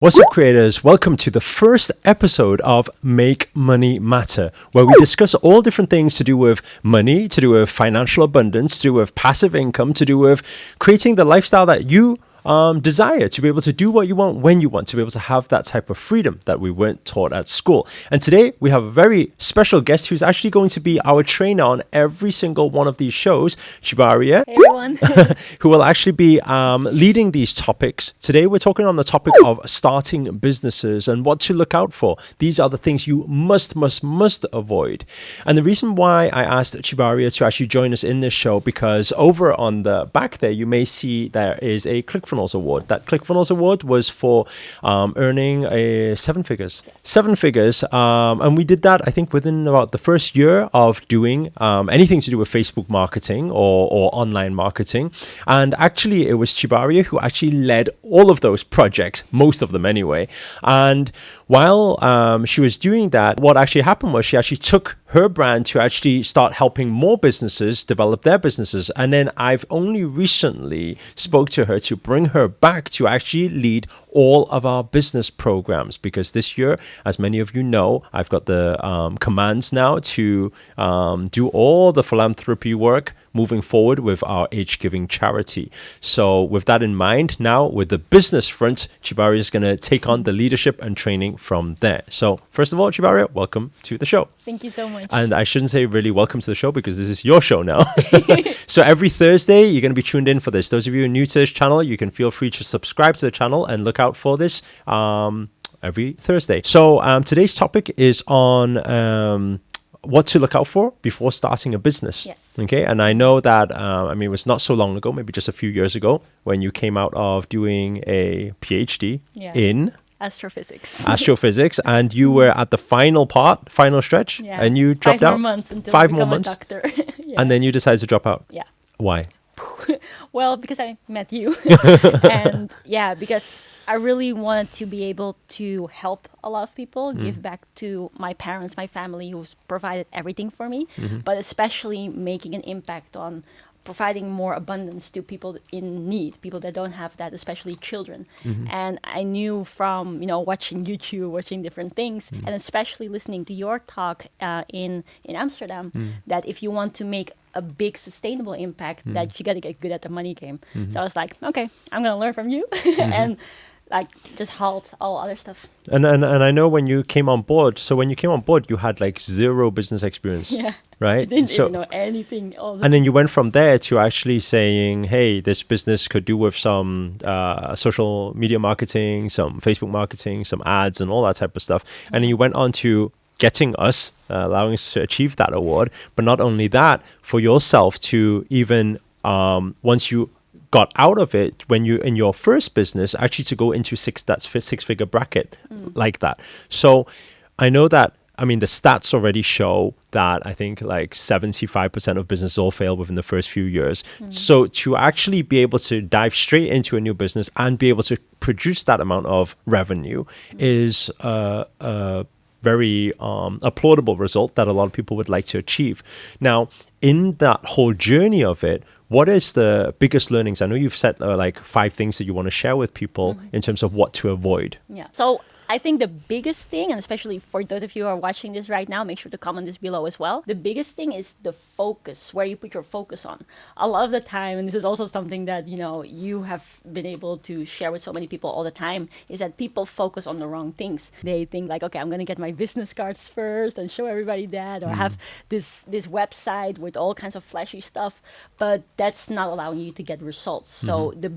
What's up, creators? Welcome to the first episode of Make Money Matter, where we discuss all different things to do with money, to do with financial abundance, to do with passive income, to do with creating the lifestyle that you desire, to be able to do what you want when you want, to be able to have that type of freedom that we weren't taught at school. And today we have a very special guest who's actually going to be our trainer on every single one of these shows, Tjibaria. Hey everyone. Who will actually be leading these topics. Today we're talking on the topic of starting businesses and what to look out for. These are the things you must avoid. And the reason why I asked Tjibaria to actually join us in this show, because over on the back there you may see there is a ClickFunnels award. That ClickFunnels award was for earning seven figures. And we did that, I think, within about the first year of doing anything to do with Facebook marketing or online marketing. And actually, it was Tjibaria who actually led all of those projects, most of them anyway. And while she was doing that, what actually happened was she actually took her brand to actually start helping more businesses develop their businesses. And then I've only recently spoke to her to bring her back to actually lead all of our business programs, because this year, as many of you know, I've got the commands now to do all the philanthropy work moving forward with our age giving charity. So with that in mind, now with the business front, Tjibaria is going to take on the leadership and training from there. So first of all, Tjibaria, welcome to the show. Thank you so much. And I shouldn't say really welcome to the show, because this is your show now. So every Thursday, you're going to be tuned in for this. Those of you who are new to this channel, you can feel free to subscribe to the channel and look out for this every Thursday. So today's topic is on what to look out for before starting a business. Yes. Okay. And I know that, it was not so long ago, maybe just a few years ago, when you came out of doing a PhD in astrophysics, and you were at the final stretch, and you dropped out. 5 more months until 5 I more become months. a doctor. And then you decided to drop out. Yeah. Why? Well, because I met you. And because I really wanted to be able to help a lot of people, give back to my parents, my family, who's provided everything for me, but especially making an impact on providing more abundance to people in need, people that don't have that, especially children. And I knew from, watching YouTube, watching different things, and especially listening to your talk in Amsterdam, that if you want to make a big sustainable impact, that you got to get good at the money game. So I was like, okay, I'm going to learn from you and just halt all other stuff. And I know when you came on board, you had like zero business experience. Yeah. Right? I didn't even know anything. And then you went from there to actually saying, hey, this business could do with some social media marketing, some Facebook marketing, some ads and all that type of stuff. And then you went on to getting us, allowing us to achieve that award. But not only that, for yourself to even, once you got out of it, when you in your first business, actually to go into six-figure bracket like that. So I know that, the stats already show that I think like 75% of businesses all fail within the first few years. So to actually be able to dive straight into a new business and be able to produce that amount of revenue is a very applaudable result that a lot of people would like to achieve. Now, in that whole journey of it, what is the biggest learnings? I know you've said like 5 things that you want to share with people in terms of what to avoid. Yeah. So I think the biggest thing, and especially for those of you who are watching this right now, make sure to comment this below as well. The biggest thing is the focus, where you put your focus on. A lot of the time, and this is also something that, you have been able to share with so many people all the time, is that people focus on the wrong things. They think like, okay, I'm going to get my business cards first and show everybody that, or have this website with all kinds of flashy stuff, but that's not allowing you to get results. So the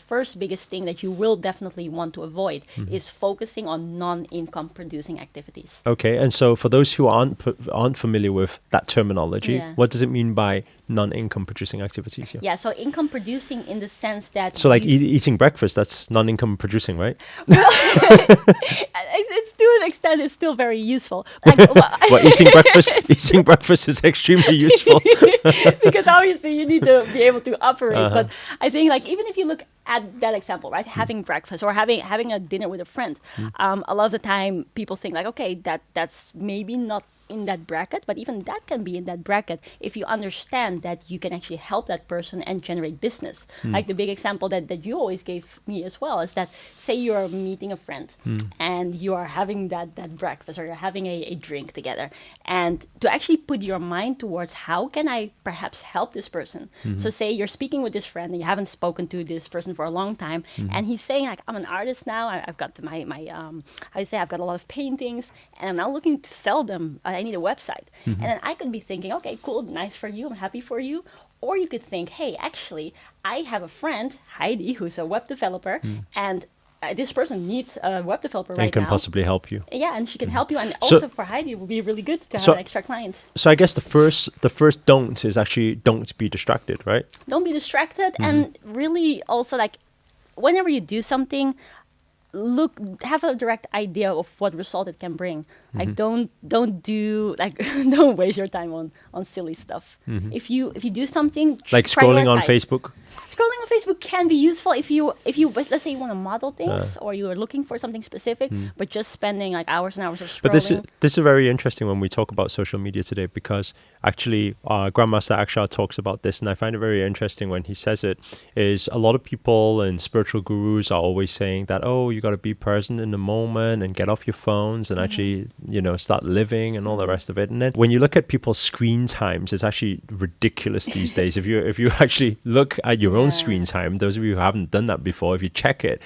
first biggest thing that you will definitely want to avoid is focusing on non-income producing activities. Okay, and so for those who aren't familiar with that terminology, what does it mean by non-income producing activities? Yeah, so income producing in the sense that... So like eating breakfast, that's non-income producing, right? Well, it's to an extent, it's still very useful. Like, Well, eating breakfast is extremely useful. because obviously you need to be able to operate. But I think like even if you look at that example, right, having breakfast or having a dinner with a friend, a lot of the time people think like, okay, that's maybe not in that bracket, but even that can be in that bracket if you understand that you can actually help that person and generate business. Like the big example that you always gave me as well is that say you're meeting a friend and you are having that breakfast or you're having a drink together, and to actually put your mind towards how can I perhaps help this person. So say you're speaking with this friend and you haven't spoken to this person for a long time, and he's saying like, I'm an artist now, I've got my how you say, I've got a lot of paintings and I'm now looking to sell them. I need a website. And then I could be thinking, okay, cool, nice for you, I'm happy for you. Or you could think, hey, actually, I have a friend, Heidi, who's a web developer, and this person needs a web developer right now. And can possibly help you. Yeah, and she can help you. And also for Heidi, it would be really good to have an extra client. So I guess the first don't is actually don't be distracted, right? Don't be distracted. And really also like whenever you do something, have a direct idea of what result it can bring. Like don't do like don't waste your time on silly stuff. If you do something like scrolling on Facebook. Scrolling on Facebook can be useful if you let's say you want to model things or you are looking for something specific, but just spending like hours and hours of scrolling. But this is very interesting when we talk about social media today, because actually Grandmaster Akshar talks about this, and I find it very interesting when he says it, is a lot of people and spiritual gurus are always saying that, oh, you got to be present in the moment and get off your phones and actually, start living and all the rest of it. And then when you look at people's screen times, it's actually ridiculous these days. If you actually look at your own screen time, those of you who haven't done that before, if you check it,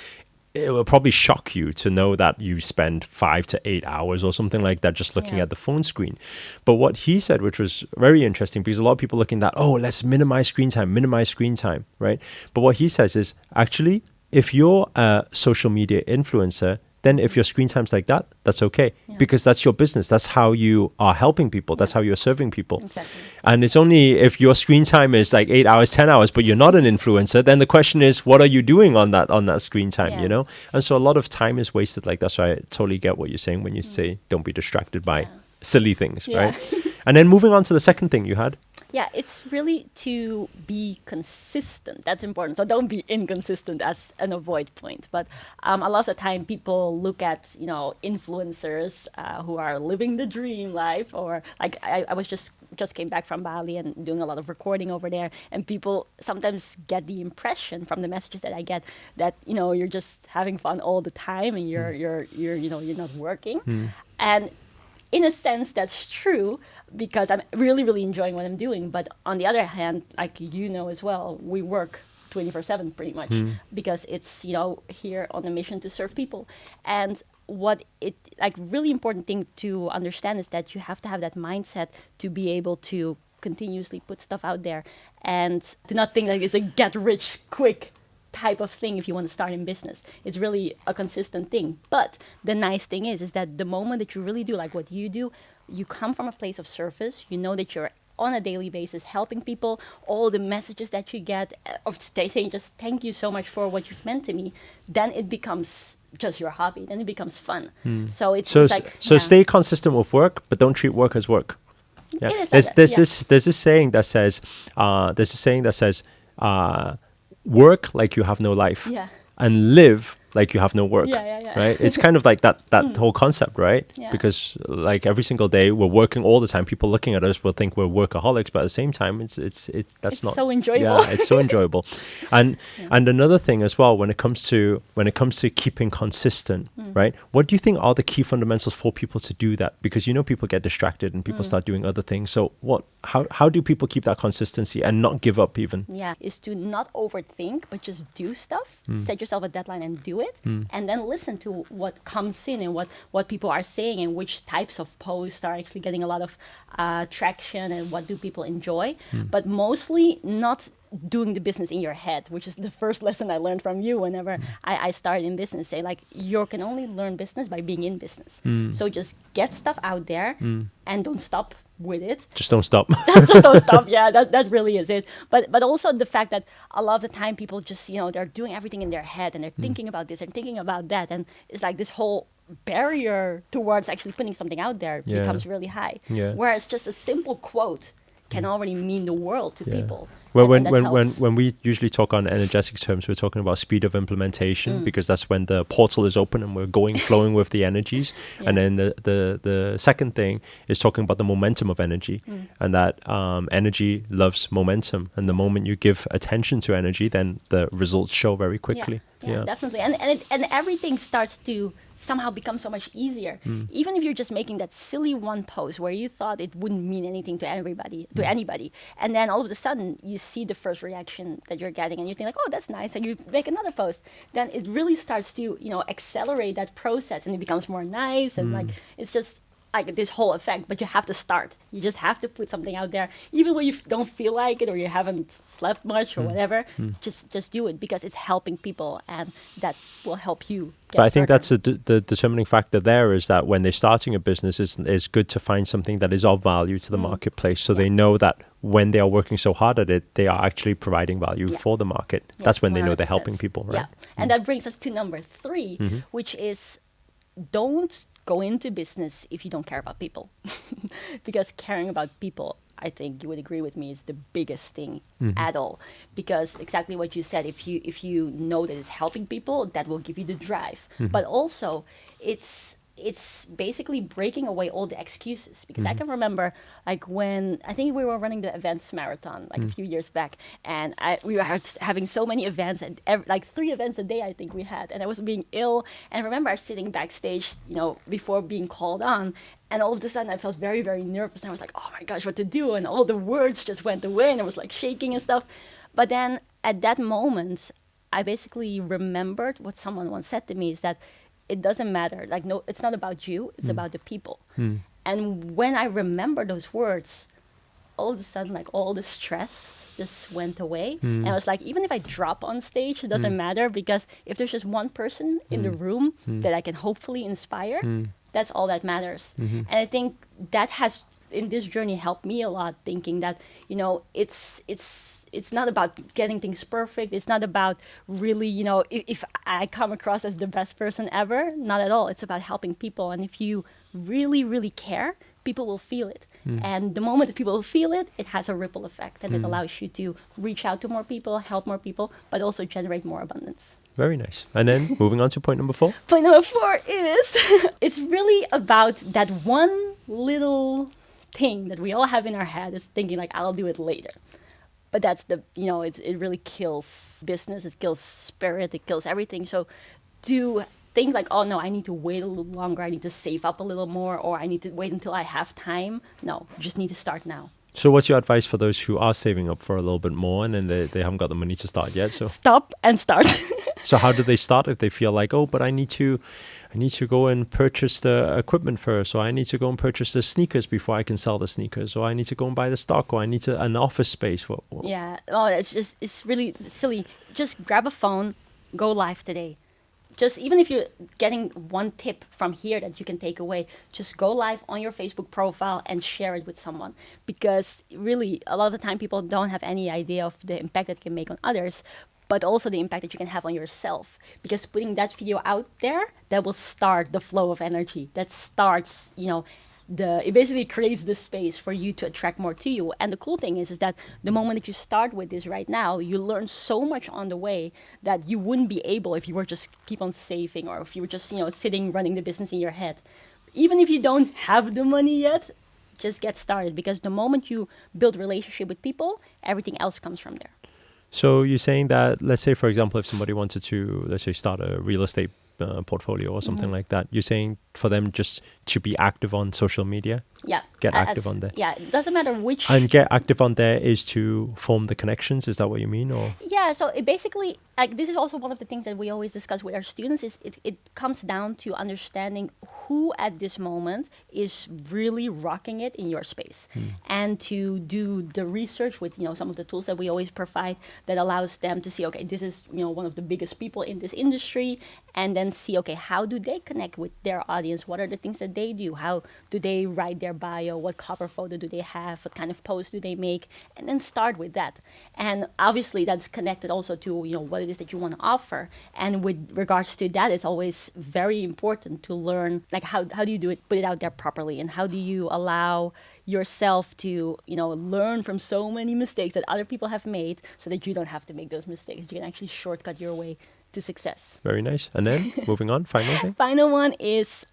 it will probably shock you to know that you spend 5 to 8 hours or something like that just looking at the phone screen. But what he said, which was very interesting, because a lot of people looking at, oh, let's minimize screen time, right? But what he says is actually, if you're a social media influencer, then if your screen time's like that, that's okay. Because that's your business. That's how you are helping people. That's how you're serving people. Exactly. And it's only if your screen time is like 8 hours, 10 hours, but you're not an influencer, then the question is, what are you doing on that screen time, And so a lot of time is wasted like that. So I totally get what you're saying when you say don't be distracted by silly things, right? And then moving on to the second thing you had. Yeah, it's really to be consistent. That's important. So don't be inconsistent as an avoid point. But a lot of the time people look at, influencers who are living the dream life, or like I was just came back from Bali and doing a lot of recording over there. And people sometimes get the impression from the messages that I get that, you're just having fun all the time and you're not working. And in a sense, that's true, because I'm really, really enjoying what I'm doing. But on the other hand, like as well, we work 24/7 pretty much because it's, here on a mission to serve people. And what it really important thing to understand is that you have to have that mindset to be able to continuously put stuff out there and to not think like it's a get rich quick type of thing if you want to start in business. It's really a consistent thing. But the nice thing is that the moment that you really do like what you do, you come from a place of service. You know that you're on a daily basis helping people. All the messages that you get of saying just thank you so much for what you've meant to me, then it becomes just your hobby. Then it becomes fun. So it's stay consistent with work, but don't treat work as work. Yeah. There's this saying that says work like you have no life, and live like you have no work. Right? It's kind of like that whole concept, right? Because like every single day we're working all the time. People looking at us will think we're workaholics, but at the same time, it's not so enjoyable. Yeah, it's so enjoyable. And another thing as well, when it comes to keeping consistent, right? What do you think are the key fundamentals for people to do that? Because people get distracted and people start doing other things. So how do people keep that consistency and not give up even? Yeah, is to not overthink, but just do stuff. Set yourself a deadline and do it. And then listen to what comes in and what people are saying and which types of posts are actually getting a lot of traction and what do people enjoy. But mostly not doing the business in your head, which is the first lesson I learned from you whenever I started in business. Say like, you can only learn business by being in business. So just get stuff out there and don't stop with it. Just don't stop. Just don't stop. Yeah, that really is it. But also the fact that a lot of the time people just, they're doing everything in their head and they're thinking about this and thinking about that. And it's like this whole barrier towards actually putting something out there Yeah. becomes really high. Yeah. Whereas just a simple quote can already mean the world to Yeah. people. Well, And that helps. when we usually talk on energetic terms, we're talking about speed of implementation, because that's when the portal is open and we're flowing with the energies. Yeah. And then the second thing is talking about the momentum of energy, and that energy loves momentum. And the moment you give attention to energy, then the results show very quickly. Yeah, definitely. And everything starts to somehow become so much easier. Even if you're just making that silly one post where you thought it wouldn't mean anything to anybody, and then all of a sudden you see the first reaction that you're getting, and you think like, oh, that's nice, and you make another post, then it really starts to accelerate that process, and it becomes more nice, and like it's just like this whole effect. But you have to start. You just have to put something out there, even when you don't feel like it or you haven't slept much or whatever. Just do it, because it's helping people, and that will help you. But I think that's the determining factor there, is that when they're starting a business, it's good to find something that is of value to the marketplace, so they know that when they are working so hard at it, they are actually providing value for the market. That's when they know they're 100%. helping people, right? Yeah, and that brings us to number 3, which is don't go into business if you don't care about people. Because caring about people, I think you would agree with me, is the biggest thing at all. Because exactly what you said, if you know that it's helping people, that will give you the drive. But also, it's basically breaking away all the excuses. Because I can remember, like, when I think we were running the events marathon like a few years back, and we were having so many events, and like 3 events a day I think we had, and I was being ill. And I remember I was sitting backstage, before being called on, and all of a sudden I felt very, very nervous, and I was like, oh my gosh, what to do? And all the words just went away, and I was like shaking and stuff. But then at that moment, I basically remembered what someone once said to me, is that it doesn't matter. Like, no, it's not about you. It's about the people. And when I remember those words, all of a sudden, like, all the stress just went away. And I was like, even if I drop on stage, it doesn't matter, because if there's just one person in the room that I can hopefully inspire, that's all that matters. And I think that has, in this journey, helped me a lot, thinking that, it's not about getting things perfect. It's not about really, if I come across as the best person ever, not at all. It's about helping people. And if you really, really care, people will feel it. And the moment that people feel it, it has a ripple effect, and it allows you to reach out to more people, help more people, but also generate more abundance. Very nice. And then moving on to point number 4. Point number 4 is, it's really about that one little thing that we all have in our head, is thinking like, I'll do it later. But that's it really kills business, it kills spirit, it kills everything. So do think like, oh no, I need to wait a little longer, I need to save up a little more, or I need to wait until I have time. No, you just need to start now. So what's your advice for those who are saving up for a little bit more and then they haven't got the money to start yet? So stop and start. So how do they start if they feel like, oh, but I need to go and purchase the equipment first, or I need to go and purchase the sneakers before I can sell the sneakers, or I need to go and buy the stock, or I need an office space. Yeah, it's really silly. Just grab a phone, go live today. Just even if you're getting one tip from here that you can take away, just go live on your Facebook profile and share it with someone. Because really, a lot of the time people don't have any idea of the impact that it can make on others, but also the impact that you can have on yourself. Because putting that video out there, that will start the flow of energy. That starts, it basically creates the space for you to attract more to you. And the cool thing is that the moment that you start with this right now, you learn so much on the way that you wouldn't be able if you were just keep on saving, or if you were just, sitting running the business in your head. Even if you don't have the money yet, just get started, because the moment you build relationship with people, everything else comes from there. So you're saying that, let's say, for example, if somebody wanted to, let's say, start a real estate portfolio or something like that, you're saying for them just to be active on social media? Yeah. Get active on there. Yeah, it doesn't matter which. And get active on there is to form the connections. Is that what you mean? Or yeah, so it basically, like, this is also one of the things that we always discuss with our students, is it comes down to understanding who at this moment is really rocking it in your space. And to do the research with, some of the tools that we always provide that allows them to see, okay, this is, one of the biggest people in this industry, and then see, okay, how do they connect with their audience? What are the things that they do? How do they write their bio? What cover photo do they have? What kind of post do they make? And then start with that. And obviously that's connected also to, what it is that you want to offer. And with regards to that, it's always very important to learn, like, how do you do it, put it out there properly, and how do you allow yourself to, learn from so many mistakes that other people have made, so that you don't have to make those mistakes. You can actually shortcut your way to success. Very nice. And then moving on, final thing. Final one is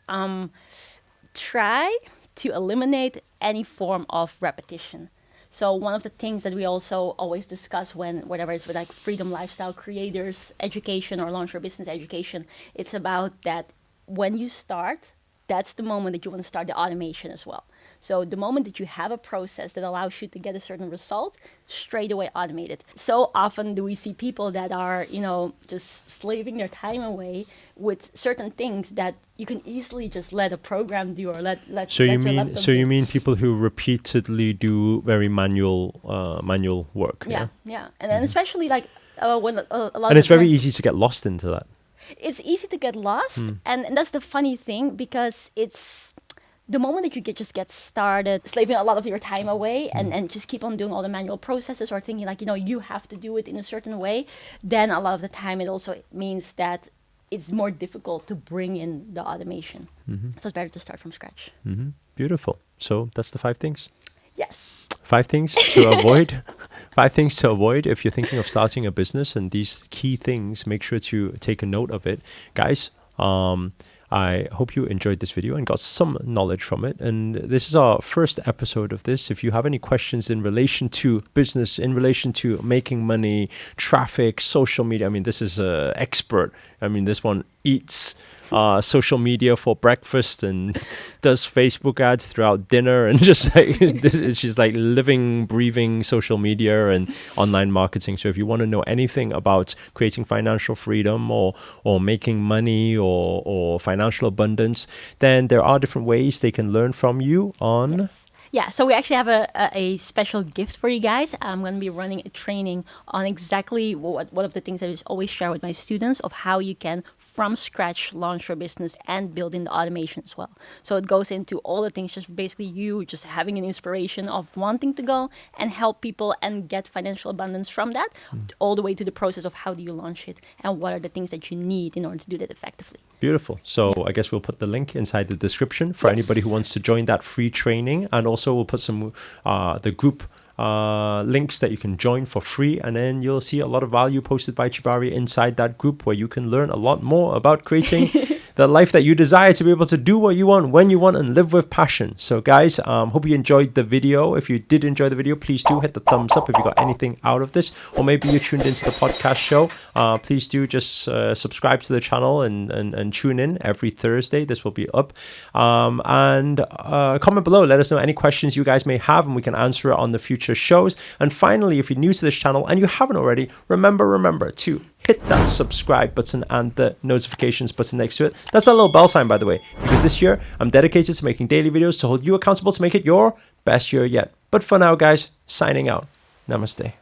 try to eliminate any form of repetition. So one of the things that we also always discuss whenever it's with like freedom lifestyle creators education or launch your business education, it's about that when you start, that's the moment that you want to start the automation as well. So the moment that you have a process that allows you to get a certain result, straight away automate it. So often do we see people that are, just slaving their time away with certain things that you can easily just let a program do, or let So you let your laptop so do. you mean people who repeatedly do very manual work? Yeah. And then especially like when a lot And of it's very times- easy to get lost into that. it's easy to get lost, and that's the funny thing, because it's the moment that you just get started slaving a lot of your time away and just keep on doing all the manual processes, or thinking like, you have to do it in a certain way, then a lot of the time it also means that it's more difficult to bring in the automation. So it's better to start from scratch. Beautiful. So that's the 5 things. Yes. 5 things to avoid. 5 things to avoid if you're thinking of starting a business, and these key things, make sure to take a note of it. Guys, I hope you enjoyed this video and got some knowledge from it. And this is our first episode of this. If you have any questions in relation to business, in relation to making money, traffic, social media, this is an expert. This one eats social media for breakfast and does Facebook ads throughout dinner, and just like she's like living, breathing social media and online marketing. So if you want to know anything about creating financial freedom or making money or financial abundance, then there are different ways they can learn from you on. Yes. Yeah, so we actually have a special gift for you guys. I'm going to be running a training on exactly one of the things that I always share with my students, of how you can, from scratch, launch your business and build in the automation as well. So it goes into all the things, just basically you just having an inspiration of wanting to go and help people and get financial abundance from that, all the way to the process of how do you launch it and what are the things that you need in order to do that effectively. Beautiful. So I guess we'll put the link inside the description for Yes. anybody who wants to join that free training. And also we'll put some the group links that you can join for free. And then you'll see a lot of value posted by Tjibaria inside that group, where you can learn a lot more about creating the life that you desire, to be able to do what you want, when you want, and live with passion. So guys, hope you enjoyed the video. If you did enjoy the video, please do hit the thumbs up if you got anything out of this, or maybe you tuned into the podcast show. Please do just subscribe to the channel and tune in every Thursday. This will be up. And comment below, let us know any questions you guys may have, and we can answer it on the future shows. And finally, if you're new to this channel and you haven't already, remember to hit that subscribe button and the notifications button next to it. That's a little bell sign, by the way, because this year I'm dedicated to making daily videos to hold you accountable to make it your best year yet. But for now, guys, signing out. Namaste.